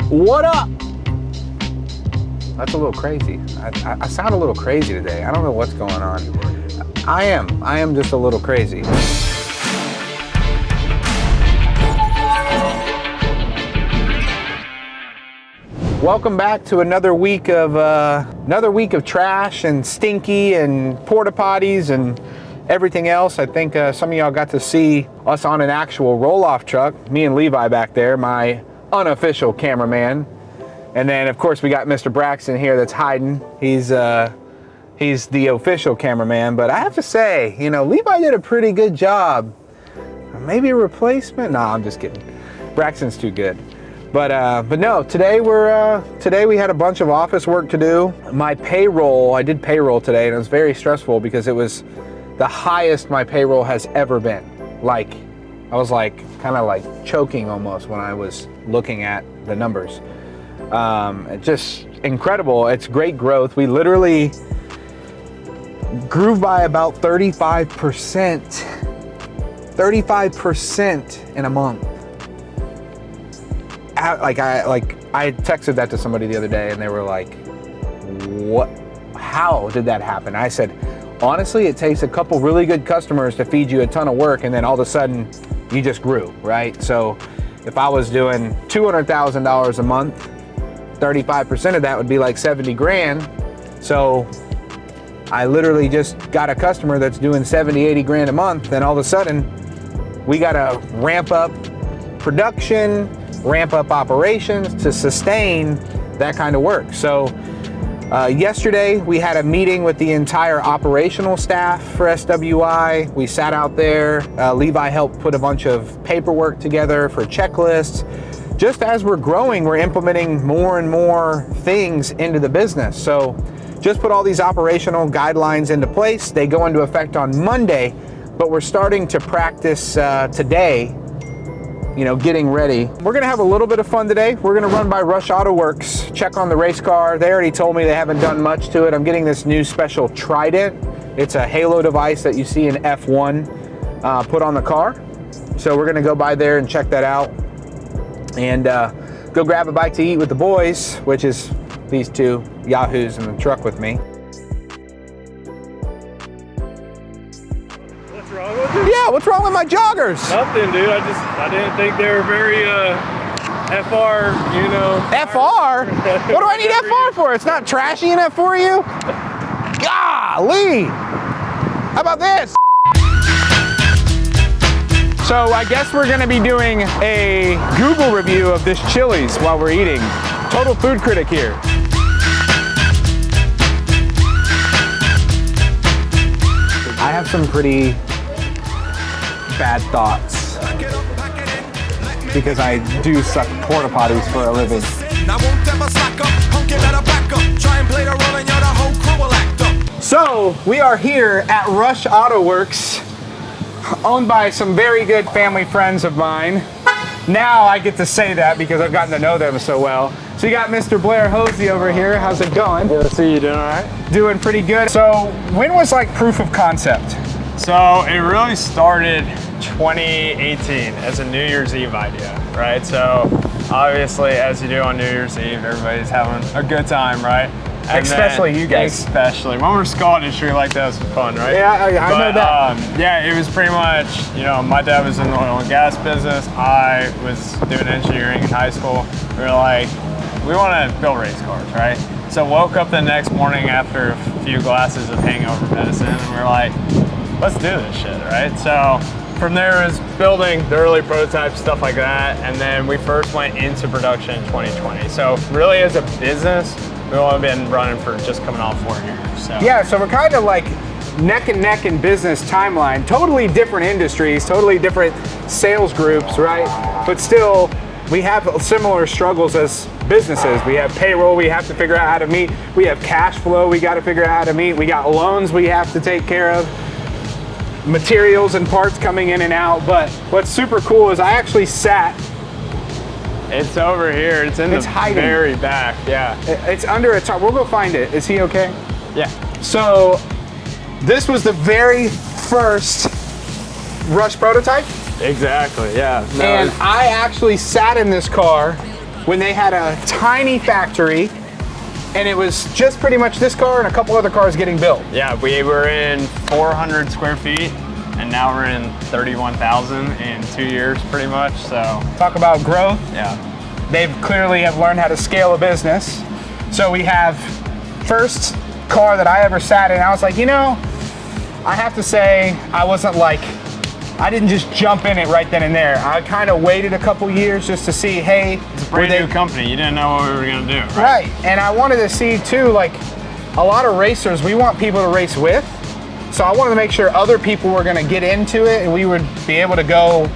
What up? That's a little crazy. I sound a little crazy today. I don't know what's going on. I am just a little crazy. Welcome back to another week of trash and stinky and porta potties and everything else. I think some of y'all got to see us on an actual roll-off truck. Me and Levi back there, my unofficial cameraman. And then of course we got Mr. Braxton here that's hiding. He's the official cameraman. But I have to say, you know, Levi did a pretty good job. Maybe a replacement? No, I'm just kidding. Braxton's too good. But no, today we had a bunch of office work to do. My payroll, I did payroll today, and it was very stressful because it was the highest my payroll has ever been. Like, I was like kind of like choking almost when I was looking at the numbers. It's just incredible. It's great growth. We literally grew by about 35%. 35% in a month. I texted that to somebody the other day and they were like, what, how did that happen? I said, honestly, it takes a couple really good customers to feed you a ton of work, and then all of a sudden you just grew, right? So if I was doing $200,000 a month, 35% of that would be like 70 grand. So I literally just got a customer that's doing 70, 80 grand a month, and all of a sudden we got to ramp up production, ramp up operations to sustain that kind of work. So yesterday we had a meeting with the entire operational staff for SWI. We sat out there. Levi helped put a bunch of paperwork together for checklists. Just as we're growing, we're implementing more and more things into the business. So just put all these operational guidelines into place. They go into effect on Monday, but we're starting to practice today, you know, getting ready. We're gonna have a little bit of fun today. We're gonna run by Rush Auto Works, check on the race car. They already told me they haven't done much to it. I'm getting this new special Trident. It's a halo device that you see in F1 put on the car. So we're gonna go by there and check that out and go grab a bite to eat with the boys, which is these two yahoos in the truck with me. Yeah, what's wrong with my joggers? Nothing, dude. I didn't think they were very FR, you know. FR? What do I need FR for? It's not trashy enough for you? Golly! How about this? So I guess we're gonna be doing a Google review of this Chili's while we're eating. Total food critic here. I have some pretty bad thoughts because I do suck porta potties for a living. So we are here at Rush Auto Works, owned by some very good family friends of mine. Now I get to say that because I've gotten to know them so well. So you got Mr. Blair Hosey over here. How's it going? Good to see you. Doing all right? Doing pretty good. So when was like proof of concept? So it really started 2018 as a New Year's Eve idea, right? So obviously, as you do on New Year's Eve, everybody's having a good time, right? And especially you guys. Especially. When we're Scottish, we like to have some fun, right? Yeah, I know that. Yeah, it was pretty much, you know, my dad was in the oil and gas business. I was doing engineering in high school. We were like, we want to build race cars, right? So woke up the next morning after a few glasses of hangover medicine, and we were like, let's do this shit, right? So from there is building the early prototypes, stuff like that, and then we first went into production in 2020. So really as a business, we've only been running for just coming off 4 years. So. Yeah, so we're kind of like neck and neck in business timeline. Totally different industries, totally different sales groups, right? But still, we have similar struggles as businesses. We have payroll we have to figure out how to meet. We have cash flow we got to figure out how to meet. We got loans we have to take care of. Materials and parts coming in and out. But what's super cool is I actually sat. It's over here. It's in the very back. Yeah. It's under a tarp. We'll go find it. Is he okay? Yeah. So this was the very first Rush prototype. Exactly. Yeah. And I actually sat in this car when they had a tiny factory and it was just pretty much this car and a couple other cars getting built. Yeah, we were in 400 square feet and now we're in 31,000 in 2 years pretty much, so. Talk about growth. Yeah. They've clearly have learned how to scale a business. So we have first car that I ever sat in, I was like, you know, I have to say I didn't just jump in it right then and there. I kind of waited a couple years just to see, hey. It's a brand new company. You didn't know what we were going to do, right? Right, and I wanted to see too, like a lot of racers, we want people to race with. So I wanted to make sure other people were going to get into it and we would be able to go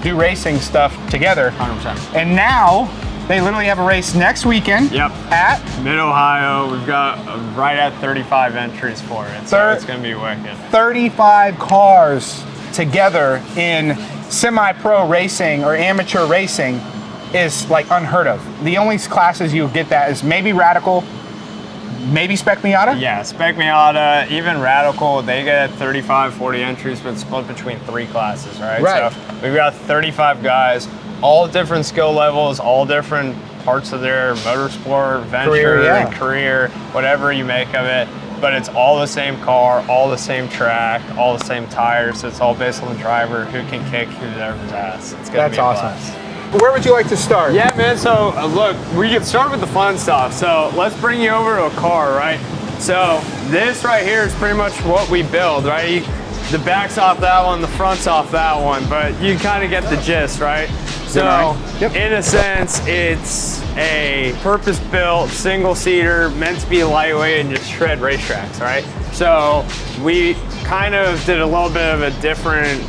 do racing stuff together. 100%. And now they literally have a race next weekend. Yep. At Mid-Ohio. We've got right at 35 entries for it. So it's going to be wicked. 35 cars together in semi-pro racing or amateur racing is like unheard of. The only classes you get that is maybe Radical, maybe Spec Miata? Yeah, Spec Miata, even Radical, they get 35, 40 entries, but split between 3 classes, right? Right. So we've got 35 guys, all different skill levels, all different parts of their motorsport, venture, career, whatever you make of it. But it's all the same car, all the same track, all the same tires. It's all based on the driver who can kick whoever's ass. It's gonna be awesome. blast. Where would you like to start? Yeah, man, so look, we can start with the fun stuff. So let's bring you over to a car, right? So this right here is pretty much what we build, right? The back's off that one, the front's off that one, but you kind of get the gist, right? So in a sense, it's a purpose-built single-seater meant to be lightweight and just shred racetracks, right? So we kind of did a little bit of a different,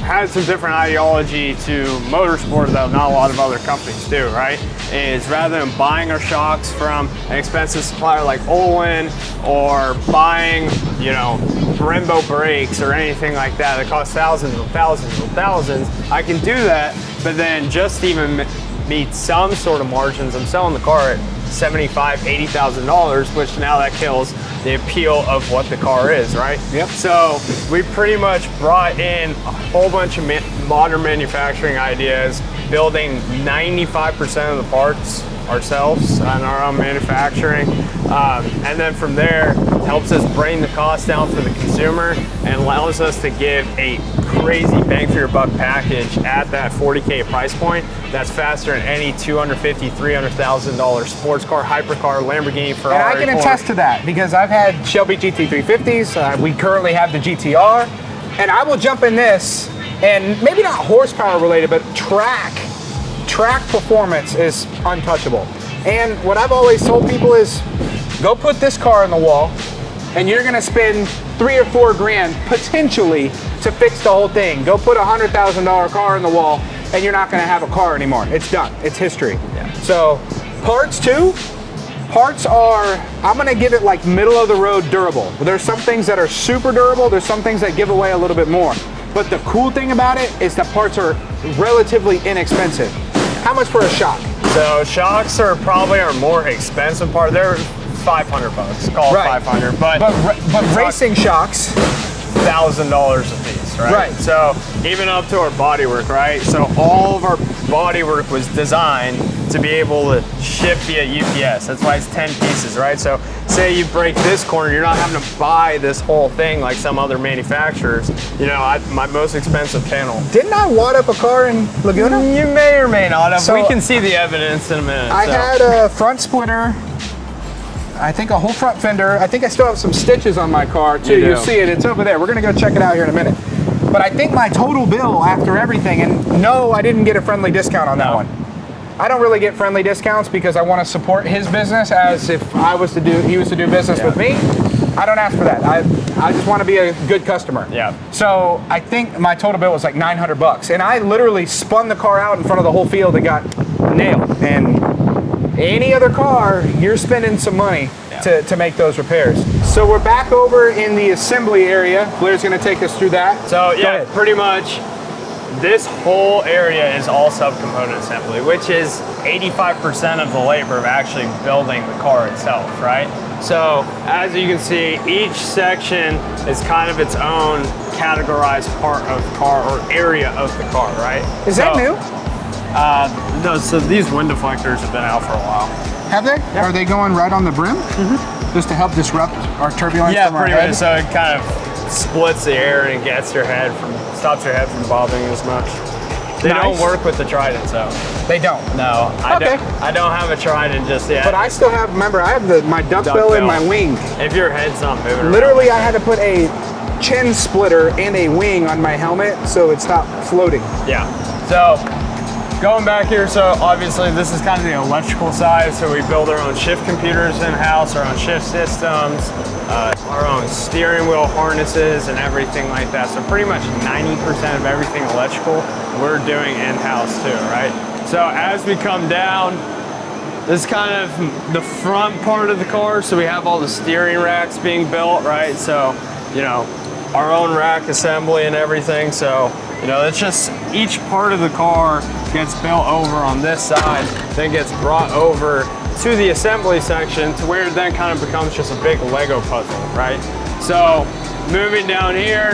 had some different ideology to motorsport that not a lot of other companies do, right? Is rather than buying our shocks from an expensive supplier like Olin or buying, you know, Brembo brakes or anything like that costs thousands and thousands and thousands, I can do that, but then just even meet some sort of margins. I'm selling the car at $75,000, $80,000, which now that kills the appeal of what the car is, right? Yep. So we pretty much brought in a whole bunch of modern manufacturing ideas, building 95% of the parts ourselves on our own manufacturing. And then from there, helps us bring the cost down for the consumer and allows us to give a crazy bang for your buck package at that $40K price point. That's faster than any $250,000, $300,000 sports car, hypercar, Lamborghini, Ferrari. And I can attest to that because I've had Shelby GT350s. We currently have the GTR, and I will jump in this, and maybe not horsepower related, but track performance is untouchable. And what I've always told people is, go put this car on the wall, and you're gonna spend $3 or $4 grand potentially to fix the whole thing. Go put a $100,000 car on the wall, and you're not gonna have a car anymore. It's done, it's history. Yeah. So parts too, parts are, I'm gonna give it like middle of the road durable. There's some things that are super durable, there's some things that give away a little bit more. But the cool thing about it is that parts are relatively inexpensive. How much for a shock? So shocks are probably our more expensive part. They're $500, call it 500. But racing shocks, $1,000 a piece, right? Right. So even up to our bodywork, right? So all of our bodywork was designed to be able to ship via UPS. That's why it's 10 pieces, right? So say you break this corner, you're not having to buy this whole thing like some other manufacturers. You know, my most expensive panel. didn't I wad up a car in Laguna? You may or may not have. So we can see the evidence in a minute. I had a front splitter, I think a whole front fender. I think I still have some stitches on my car too. You'll see it, it's over there. We're gonna go check it out here in a minute. But I think my total bill after everything, and no, I didn't get a friendly discount on that one. I don't really get friendly discounts because I want to support his business as if he was to do business with me. I don't ask for that. I just want to be a good customer. Yeah. So I think my total bill was like $900, and I literally spun the car out in front of the whole field and got nailed. And any other car, you're spending some money to make those repairs. So we're back over in the assembly area. Blair's going to take us through that. So yeah, pretty much this whole area is all subcomponent assembly, which is 85% of the labor of actually building the car itself, right? So as you can see, each section is kind of its own categorized part of the car or area of the car, right? Is that new? No, so these wind deflectors have been out for a while. Have they? Yeah. Are they going right on the brim? Just to help disrupt our turbulence from our head? Yeah, pretty much. So it kind of splits the air and gets your head stops your head from bobbing as much. They don't work with the Trident, so. They don't? No, I don't have a Trident just yet. But I still have, remember, I have my duckbill and my wing. If your head's not moving Literally, around. I had to put a chin splitter and a wing on my helmet so it stopped floating. Yeah, so going back here, so obviously this is kind of the electrical side, so we build our own shift computers in-house, our own shift systems, our own steering wheel harnesses and everything like that. So pretty much 90% of everything electrical we're doing in-house too, right? So as we come down, this is kind of the front part of the car. So we have all the steering racks being built, right? So, you know, our own rack assembly and everything. So, you know, it's just each part of the car gets built over on this side, then gets brought over to the assembly section to where it then kind of becomes just a big Lego puzzle, right? So moving down here,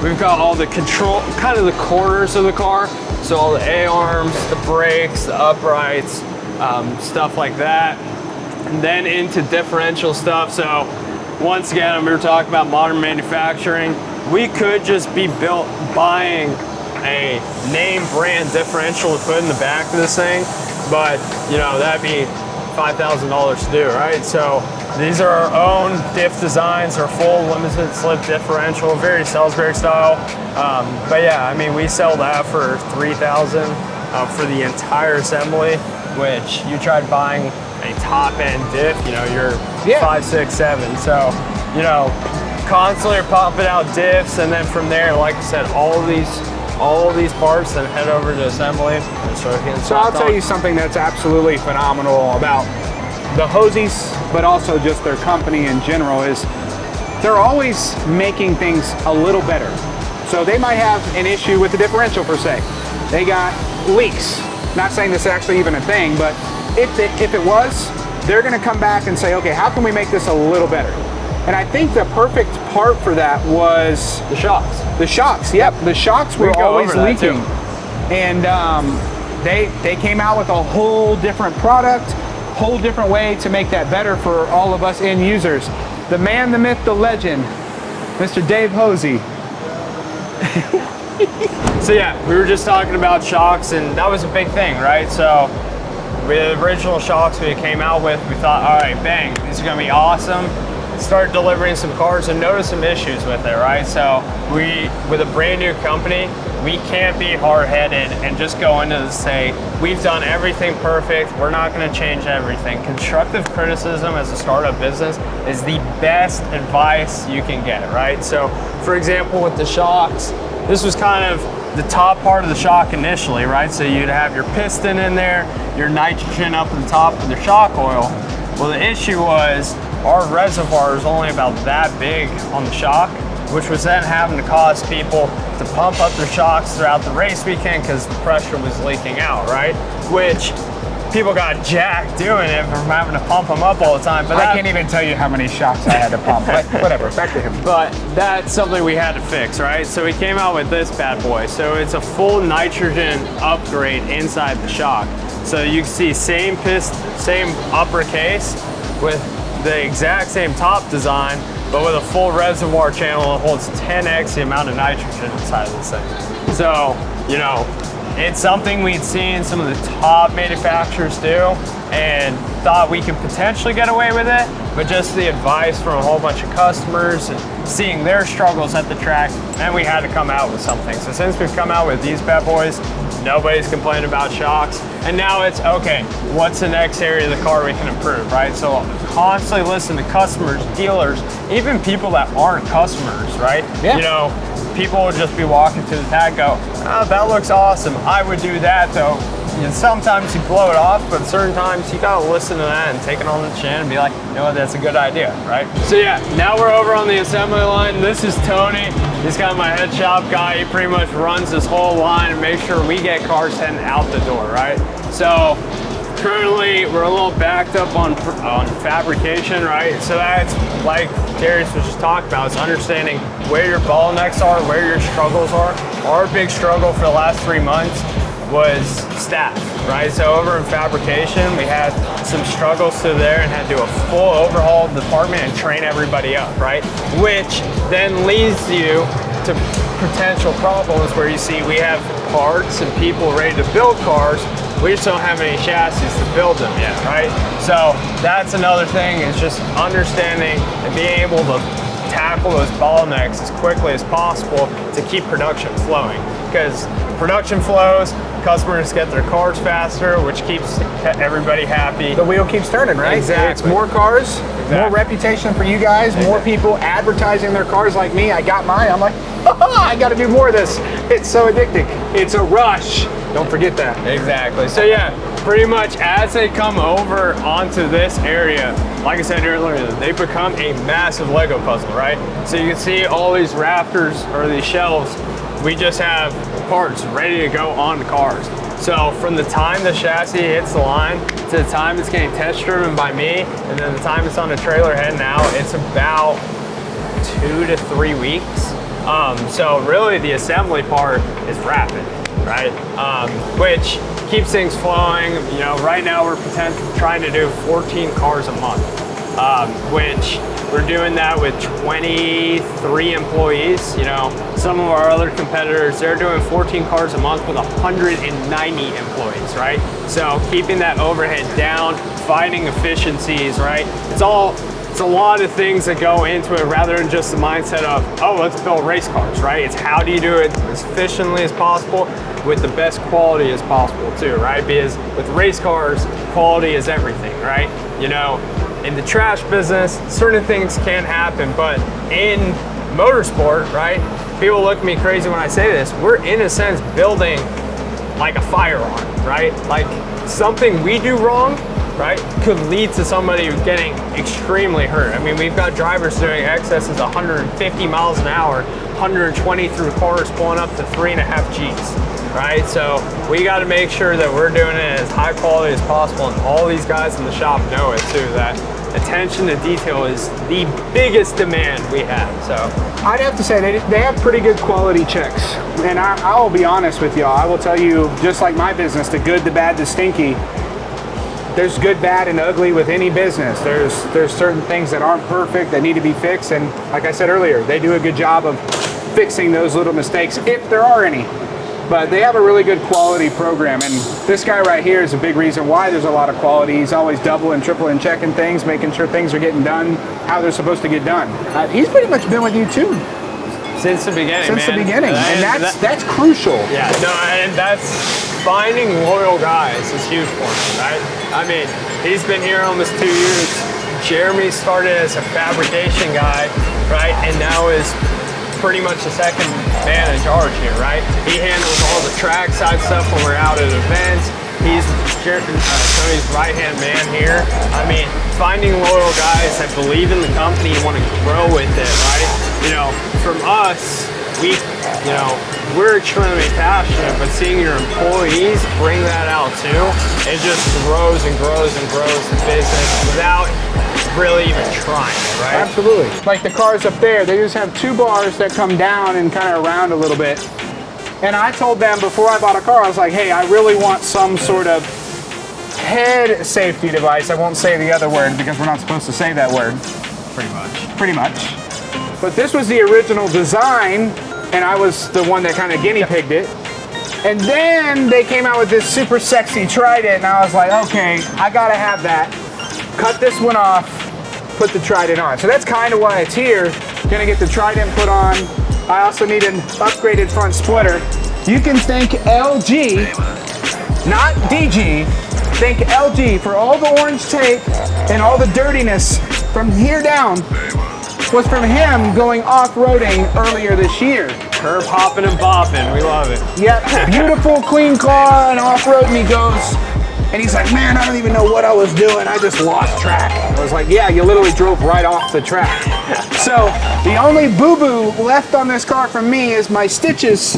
we've got all the control, kind of the corners of the car. So all the A-arms, the brakes, the uprights, stuff like that. And then into differential stuff. So once again, we were talking about modern manufacturing. We could just be buying a name brand differential to put in the back of this thing, but you know, that'd be $5,000 to do, right? So these are our own diff designs, our full limited slip differential, very Salisbury style. But yeah, I mean, we sell that for $3,000 for the entire assembly, which you tried buying a top end diff, you know, you're 5, 6, 7. So, you know, constantly pumping out diffs, and then from there, like I said, all of these parts then head over to assembly. So I'll tell you something that's absolutely phenomenal about the Hosies, but also just their company in general, is they're always making things a little better. So they might have an issue with the differential per se. They got leaks. Not saying this is actually even a thing, but if it was, they're gonna come back and say, okay, how can we make this a little better? And I think the perfect part for that was the shocks. The shocks, yep. The shocks were always leaking. And they came out with a whole different product, whole different way to make that better for all of us end users. The man, the myth, the legend, Mr. Dave Hosey. So yeah, we were just talking about shocks, and that was a big thing, right? So with the original shocks we came out with, we thought, all right, bang, these are gonna be awesome. Start delivering some cars and notice some issues with it, right? So with a brand new company, we can't be hard-headed and just go into this, say, we've done everything perfect, we're not gonna change everything. Constructive criticism as a startup business is the best advice you can get, right? So for example, with the shocks, this was kind of the top part of the shock initially, right? So you'd have your piston in there, your nitrogen up at the top of the shock oil. Well, the issue was our reservoir is only about that big on the shock, which was then having to cause people to pump up their shocks throughout the race weekend because the pressure was leaking out, right? Which people got jacked doing it from having to pump them up all the time. But I can't even tell you how many shocks I had to pump, but whatever, back to him. But that's something we had to fix, right? So we came out with this bad boy. So it's a full nitrogen upgrade inside the shock. So you can see same upper case with the exact same top design, but with a full reservoir channel that holds 10x the amount of nitrogen inside of this thing. So, you know, it's something we'd seen some of the top manufacturers do and thought we could potentially get away with it, but just the advice from a whole bunch of customers and seeing their struggles at the track, and we had to come out with something. So since we've come out with these bad boys, nobody's complaining about shocks. And now it's, okay, what's the next area of the car we can improve, right? So constantly listen to customers, dealers, even people that aren't customers, right? Yeah. You know, people will just be walking to the tag, go, oh, that looks awesome. I would do that though. And sometimes you blow it off, but certain times you gotta listen to that and take it on the chin and be like, you know what, that's a good idea, right? So yeah, now we're over on the assembly line. This is Tony. He's kind of my head shop guy. He pretty much runs this whole line and makes sure we get cars heading out the door, right? So currently we're a little backed up on fabrication, right? So that's like Darius was just talking about, it's understanding where your bottlenecks are, where your struggles are. Our big struggle for the last 3 months was staff, right? So over in fabrication, we had some struggles through there and had to do a full overhaul of the department and train everybody up, right? Which then leads you to potential problems where you see we have parts and people ready to build cars. We just don't have any chassis to build them yet, right? So that's another thing, is just understanding and being able to tackle those bottlenecks as quickly as possible to keep production flowing. Because production flows, customers get their cars faster, which keeps everybody happy. The wheel keeps turning, right? Exactly. It's more cars, more reputation for you guys, more people advertising their cars like me. I got mine. I'm like, I got to do more of this. It's so addicting. It's a rush. Don't forget that. Exactly. So yeah, pretty much as they come over onto this area, like I said earlier, they become a massive Lego puzzle, right? So you can see all these rafters or these shelves, we just have parts ready to go on the cars. So from the time the chassis hits the line to the time it's getting test driven by me, and then the time it's on the trailer heading out, it's about 2 to 3 weeks. So really the assembly part is rapid, right? Which keeps things flowing. You know, right now we're trying to do 14 cars a month, which we're doing that with 23 employees. You know, some of our other competitors, they're doing 14 cars a month with 190 employees, right? So keeping that overhead down, finding efficiencies, right? It's a lot of things that go into it rather than just the mindset of, oh, let's build race cars, right? It's how do you do it as efficiently as possible with the best quality as possible too, right? Because with race cars, quality is everything, right? You know, in the trash business, certain things can happen, but in motorsport, right? People look at me crazy when I say this. We're in a sense building like a firearm, right? Like something we do wrong, right, could lead to somebody getting extremely hurt. I mean, we've got drivers doing excesses 150 miles an hour, 120 through cars pulling up to 3.5 Gs, right? So we got to make sure that we're doing it as high quality as possible, and all these guys in the shop know it too, that attention to detail is the biggest demand we have. So I'd have to say they have pretty good quality checks. And I'll be honest with y'all. I will tell you, just like my business, the good, the bad, the stinky, there's good, bad, and ugly with any business. There's certain things that aren't perfect that need to be fixed, and like I said earlier, they do a good job of fixing those little mistakes if there are any. But they have a really good quality program, and this guy right here is a big reason why there's a lot of quality. He's always double and triple and checking things, making sure things are getting done how they're supposed to get done. He's pretty much been with you too. Since the beginning, Since the beginning, and that's crucial. Yeah, no, and that's finding loyal guys is huge for me, right? I mean, he's been here almost 2 years. Jeremy started as a fabrication guy, right, and now is pretty much the second man in charge here, right? He handles all the trackside stuff when we're out at events. He's Tony's right-hand man here. I mean, finding loyal guys that believe in the company and want to grow with it, right? You know, from us, we're extremely passionate, but seeing your employees bring that out too, it just grows and grows and grows the business without really even trying, right? Absolutely. Like the cars up there, they just have 2 bars that come down and kind of around a little bit. And I told them before I bought a car, I was like, hey, I really want some sort of head safety device. I won't say the other word because we're not supposed to say that word. Pretty much. But this was the original design, and I was the one that kind of guinea pigged it. And then they came out with this super sexy Trident, and I was like, okay, I gotta have that. Cut this one off, put the Trident on. So that's kind of why it's here. Gonna get the Trident put on. I also need an upgraded front splitter. You can thank LG, not DG, thank LG for all the orange tape and all the dirtiness from here down was from him going off-roading earlier this year. Curb hopping and bopping, we love it. Yep, beautiful, clean car, and off-roading he goes. And he's like, man, I don't even know what I was doing. I just lost track. I was like, yeah, you literally drove right off the track. So the only boo-boo left on this car from me is my stitches.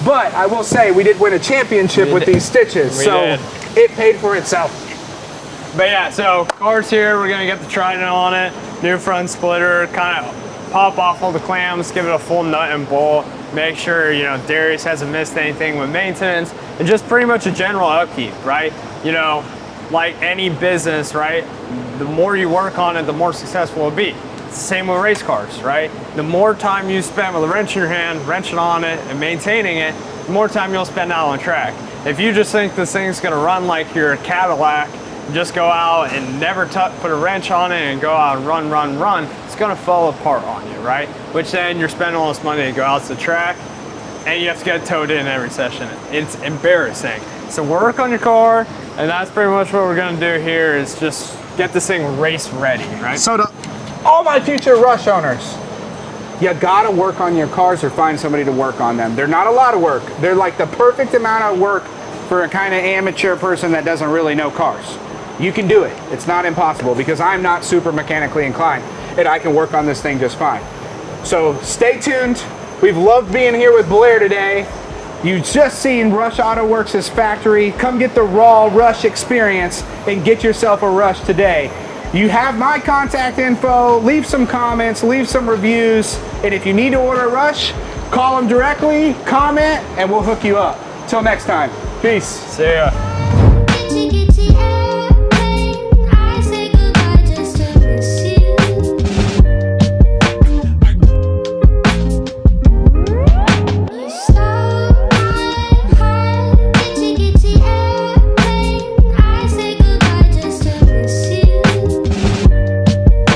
But I will say, we did win a championship with these stitches. So it paid for itself. But yeah, so car's here. We're going to get the Trident on it. New front splitter, kind of pop off all the clams, give it a full nut and bolt. Make sure, Darius hasn't missed anything with maintenance. and just pretty much a general upkeep, right? You know, like any business, right? The more you work on it, the more successful it'll be. It's the same with race cars, right? The more time you spend with a wrench in your hand, wrenching on it and maintaining it, the more time you'll spend out on track. If you just think this thing's gonna run like your Cadillac, just go out and never put a wrench on it and go out and run, it's gonna fall apart on you, right? Which then you're spending all this money to go out to the track and you have to get towed in every session. It's embarrassing. So work on your car, and that's pretty much what we're gonna do here is just get this thing race ready, right? So to all my future Rush owners, you gotta work on your cars or find somebody to work on them. They're not a lot of work. They're like the perfect amount of work for a kind of amateur person that doesn't really know cars. You can do it. It's not impossible because I'm not super mechanically inclined and I can work on this thing just fine. So stay tuned. We've loved being here with Blair today. You've just seen Rush Auto Works' factory. Come get the raw Rush experience and get yourself a Rush today. You have my contact info. Leave some comments, leave some reviews, and if you need to order a Rush, call them directly, comment, and we'll hook you up. Till next time, peace. See ya.